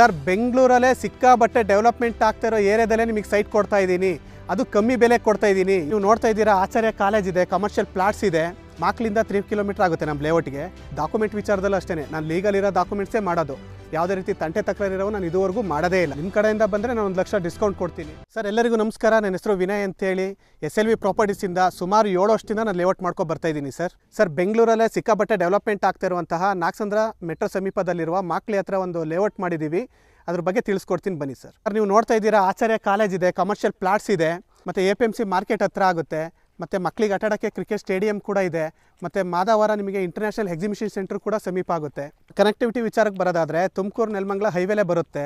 Sir ಬೆಂಗಳೂರಲ್ಲೇ ಸಿಕ್ಕಾಬಟ್ಟೆ development ಆಗ್ತಾ ಇರೋ ಏರಿಯಾದಲ್ಲೇ ನಿಮಗೆ ಸೈಟ್ ಕೊಡ್ತಾ ಇದ್ದೀನಿ. ಅದು ಕಮ್ಮಿ ಬೆಲೆಗೆ ಕೊಡ್ತಾ ಇದ್ದೀನಿ. ನೀವು ನೋಡ್ತಾ ಇದ್ದೀರಾ, ಆಚಾರ್ಯ ಕಾಲೇಜ್ ಇದೆ, ಕಮರ್ಷಿಯಲ್ ಪ್ಲಾಟ್ಸ್ ಇದೆ. ಮಾಕ್ಲಿಂದ 3 ಕಿಲೋಮೀಟರ್ ಆಗುತ್ತೆ ನಮ್ಮ ಲೇಔಟ್ಗೆ. ಡಾಕ್ಯುಮೆಂಟ್ ವಿಚಾರದಲ್ಲೂ ಅಷ್ಟೇ, ನಾನು ಲೀಗಲ್ ಇರೋ ಡಾಕ್ಯುಮೆಂಟ್ಸೇ ಮಾಡೋದು. ಯಾವುದೇ ರೀತಿ ತಂಟೆ ತಕರಾರಿರೋ ನಾನು ಇದುವರೆಗೂ ಮಾಡೋದೇ ಇಲ್ಲ. ನಿಮ್ಮ ಕಡೆಯಿಂದ ಬಂದರೆ ನಾನು 1 ಲಕ್ಷ ಡಿಸ್ಕೌಂಟ್ ಕೊಡ್ತೀನಿ. ಸರ್ ಎಲ್ಲರಿಗೂ ನಮಸ್ಕಾರ, ನನ್ನ ಹೆಸರು ವಿನಯ್ ಅಂತೇಳಿ SLV ಪ್ರಾಪರ್ಟೀಸಿಂದ ಸುಮಾರು 7 ವರ್ಷದಿಂದ ನಾನು ಲೇಔಟ್ ಮಾಡ್ಕೊಂಡು ಬರ್ತಾ ಇದ್ದೀನಿ. ಸರ್ ಬೆಂಗಳೂರಲ್ಲೇ ಸಿಕ್ಕಾಬಟ್ಟೆ ಡೆವಲಪ್ಮೆಂಟ್ ಆಗ್ತಾ ಇರುವಂತಹ ನಾಗಸಂದ್ರ ಮೆಟ್ರೋ ಸಮೀಪದಲ್ಲಿರುವ ಮಾಕ್ಲಿ ಹತ್ರ ಒಂದು ಲೇಔಟ್ ಮಾಡಿದ್ದೀವಿ. ಅದ್ರ ಬಗ್ಗೆ ತಿಳಿಸ್ಕೊಡ್ತೀನಿ ಬನ್ನಿ ಸರ್. ನೀವು ನೋಡ್ತಾ ಇದ್ದೀರಾ, ಆಚಾರ್ಯ ಕಾಲೇಜ್ ಇದೆ, ಕಮರ್ಷಿಯಲ್ ಪ್ಲಾಟ್ಸ್ ಇದೆ, ಮತ್ತು APMC ಮಾರ್ಕೆಟ್ ಹತ್ರ ಆಗುತ್ತೆ, ಮತ್ತು ಮಕ್ಕಳಿಗೆ ಆಟಾಡೋಕ್ಕೆ ಕ್ರಿಕೆಟ್ ಸ್ಟೇಡಿಯಂ ಕೂಡ ಇದೆ, ಮತ್ತು ಮಾದವಾರ ನಿಮಗೆ ಇಂಟರ್ನ್ಯಾಷನಲ್ ಎಕ್ಸಿಬಿಷನ್ ಸೆಂಟರ್ ಕೂಡ ಸಮೀಪ ಆಗುತ್ತೆ. ಕನೆಕ್ಟಿವಿಟಿ ವಿಚಾರಕ್ಕೆ ಬರೋದಾದರೆ ತುಮಕೂರು ನೆಲಮಂಗಲ ಹೈವೇಲೇ ಬರುತ್ತೆ.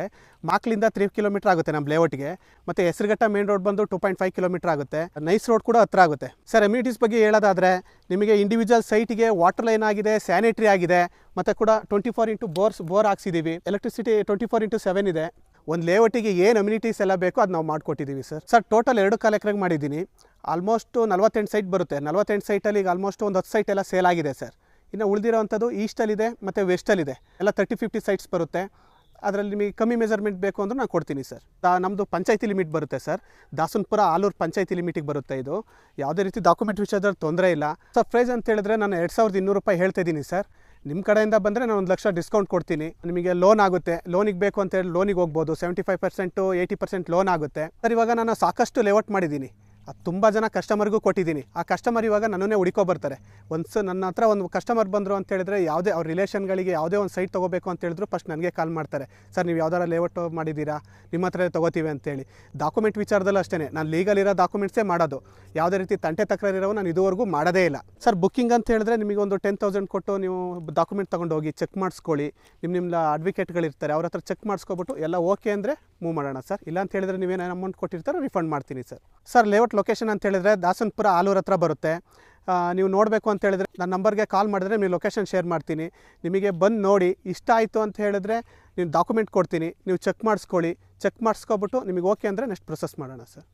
ಮಾಕ್ಲಿಂದ 3 ಕಿಲೋಮೀಟರ್ ಆಗುತ್ತೆ ನಮ್ಮ ಲೇಔಟ್ಗೆ, ಮತ್ತು ಹೆಸರುಘಟ್ಟ ಮೇನ್ ರೋಡ್ ಬಂದು 2.5 ಕಿಲೋಮೀಟರ್ ಆಗುತ್ತೆ. ನೈಸ್ ರೋಡ್ ಕೂಡ ಹತ್ರ ಆಗುತ್ತೆ. ಸರ್ ಅಮ್ಯೂನಿಟೀಸ್ ಬಗ್ಗೆ ಹೇಳೋದಾದರೆ ನಿಮಗೆ ಇಂಡಿವಿಜುವಲ್ ಸೈಟಿಗೆ ವಾಟರ್ ಲೈನ್ ಆಗಿದೆ, ಸ್ಯಾನಿಟರಿ ಆಗಿದೆ, ಮತ್ತು ಕೂಡ 24x ಬೋರ್ ಹಾಕ್ಸಿದ್ದೀವಿ. ಎಲೆಕ್ಟ್ರಿಸಿಟಿ 24x7 ಇದೆ. ಒಂದು ಲೇಔಟಿಗೆ ಏನು ಅಮ್ಯೂನಿಟೀಸ್ ಎಲ್ಲ ಬೇಕೋ ಅದು ನಾವು ಮಾಡಿಕೊಟ್ಟಿದ್ದೀವಿ ಸರ್ ಟೋಟಲ್ 2.5 ಎಕರೆಗೆ ಮಾಡಿದ್ದೀನಿ. ಆಲ್ಮೋಸ್ಟ್ 48 ಸೈಟ್ ಬರುತ್ತೆ. 48 ಸೈಟಲ್ಲಿ ಈಗ ಆಲ್ಮೋಸ್ಟ್ ಒಂದು 10 ಸೈಟ್ ಎಲ್ಲ ಸೇಲ್ ಆಗಿದೆ ಸರ್. ಇನ್ನು ಉಳಿದಿರೋವಂಥದ್ದು ಈಸ್ಟಲ್ಲಿದೆ ಮತ್ತು ವೆಸ್ಟಲ್ಲಿದೆ, ಎಲ್ಲ 30-50 ಸೈಟ್ಸ್ ಬರುತ್ತೆ. ಅದರಲ್ಲಿ ನಿಮಗೆ ಕಮ್ಮಿ ಮೆಜರ್ಮೆಂಟ್ ಬೇಕು ಅಂದ್ರೆ ನಾನು ಕೊಡ್ತೀನಿ ಸರ್. ನಮ್ಮದು ಪಂಚಾಯತಿ ಲಿಮಿಟ್ ಬರುತ್ತೆ ಸರ್, ದಾಸನಪುರ ಆಲೂರು ಪಂಚಾಯತಿ ಲಿಮಿಟಿಗೆ ಬರುತ್ತೆ. ಇದು ಯಾವುದೇ ರೀತಿ ಡಾಕ್ಯುಮೆಂಟ್ ವಿಷಯದಲ್ಲಿ ತೊಂದರೆ ಇಲ್ಲ ಸರ್. ಪ್ರೈಸ್ ಅಂತ ಹೇಳಿದ್ರೆ ನಾನು 2200 ರೂಪಾಯಿ ಹೇಳ್ತಾ ಇದ್ದೀನಿ ಸರ್. ನಿಮ್ಮ ಕಡೆಯಿಂದ ಬಂದರೆ ನಾನು 1 ಲಕ್ಷ ಡಿಸ್ಕೌಂಟ್ ಕೊಡ್ತೀನಿ. ನಿಮಗೆ ಲೋನ್ ಆಗುತ್ತೆ. ಲೋನಿಗೆ ಬೇಕು ಅಂತೇಳಿ ಲೋನಿಗೆ ಹೋಗ್ಬೋದು. 75% 80% ಲೋನ್ ಆಗುತ್ತೆ ಸರ್. ಇವಾಗ ನಾನು ಸಾಕಷ್ಟು ಲೇಔಟ್ ಮಾಡಿದ್ದೀನಿ, ಅದು ತುಂಬ ಜನ ಕಸ್ಟಮರ್ಗೂ ಕೊಟ್ಟಿದ್ದೀನಿ. ಆ ಕಸ್ಟಮರ್ ಇವಾಗ ನನ್ನನ್ನೇ ಹುಡುಕೋ ಬರ್ತಾರೆ. ನನ್ನ ಹತ್ರ ಒಂದು ಕಸ್ಟಮರ್ ಬಂದರು ಅಂತ ಹೇಳಿದ್ರೆ, ಯಾವುದೇ ಅವ್ರ ರಿಲೇಷನ್ಗಳಿಗೆ ಯಾವುದೇ ಒಂದು ಸೈಟ್ ತೊಗೋಬೇಕು ಅಂತ ಹೇಳಿದ್ರು ಫಸ್ಟ್ ನನಗೆ ಕಾಲ್ ಮಾಡ್ತಾರೆ. ಸರ್ ನೀವು ಯಾವ್ದಾರ ಲೇಔಟ್ ಮಾಡಿದ್ದೀರಾ, ನಿಮ್ಮ ಹತ್ರ ತೊಗೋತೀವಿ ಅಂತೇಳಿ. ಡಾಕ್ಯುಮೆಂಟ್ ವಿಚಾರದಲ್ಲೂ ಅಷ್ಟೇ, ನಾನು ಲೀಗಲ್ ಇರೋ ಡಾಕ್ಯುಮೆಂಟ್ಸೇ ಮಾಡೋದು. ಯಾವುದೇ ರೀತಿ ತಂಟೆ ತಕರಾರಿರೋ ನಾನು ಇದುವರೆಗೂ ಮಾಡೋದೇ ಇಲ್ಲ ಸರ್. ಬುಕ್ಕಿಂಗ್ ಅಂತ ಹೇಳಿದ್ರೆ ನಿಮಗೆ ಒಂದು 10,000 ಕೊಟ್ಟು ನೀವು ಡಾಕ್ಯುಮೆಂಟ್ ತೊಗೊಂಡು ಹೋಗಿ ಚೆಕ್ ಮಾಡಿಸ್ಕೊಳ್ಳಿ. ನಿಮ್ಮ ಅಡ್ವೊಕೇಟ್ಗಳಿರ್ತಾರೆ, ಅವ್ರ ಹತ್ರ ಚೆಕ್ ಮಾಡಿಸ್ಕೊಬಿಟ್ಟು ಎಲ್ಲ ಓಕೆ ಅಂದರೆ ಮೂವ್ ಮಾಡೋಣ ಸರ್. ಇಲ್ಲ ಅಂತ ಹೇಳಿದ್ರೆ ನೀವೇನು ಅಮೌಂಟ್ ಕೊಟ್ಟಿರ್ತಾರೋ ರಿಫಂಡ್ ಮಾಡ್ತೀನಿ ಸರ್. ಲೇಔಟ್ ಲೊಕೇಶನ್ ಅಂತ ಹೇಳಿದ್ರೆ ದಾಸನಪುರ ಆಲೂರು ಹತ್ರ ಬರುತ್ತೆ. ನೀವು ನೋಡಬೇಕು ಅಂತ ಹೇಳಿದ್ರೆ ನನ್ನ ನಂಬರ್ಗೆ ಕಾಲ್ ಮಾಡಿದ್ರೆ ನೀವು ಲೊಕೇಶನ್ ಶೇರ್ ಮಾಡ್ತೀನಿ. ನಿಮಗೆ ಬಂದು ನೋಡಿ ಇಷ್ಟ ಆಯಿತು ಅಂತ ಹೇಳಿದ್ರೆ ನೀವು ಡಾಕ್ಯುಮೆಂಟ್ ಕೊಡ್ತೀನಿ, ನೀವು ಚೆಕ್ ಮಾಡಿಸ್ಕೊಳ್ಳಿ. ಚೆಕ್ ಮಾಡಿಸ್ಕೊಬಿಟ್ಟು ನಿಮಗೆ ಓಕೆ ಅಂದರೆ ನೆಕ್ಸ್ಟ್ ಪ್ರೊಸೆಸ್ ಮಾಡೋಣ ಸರ್.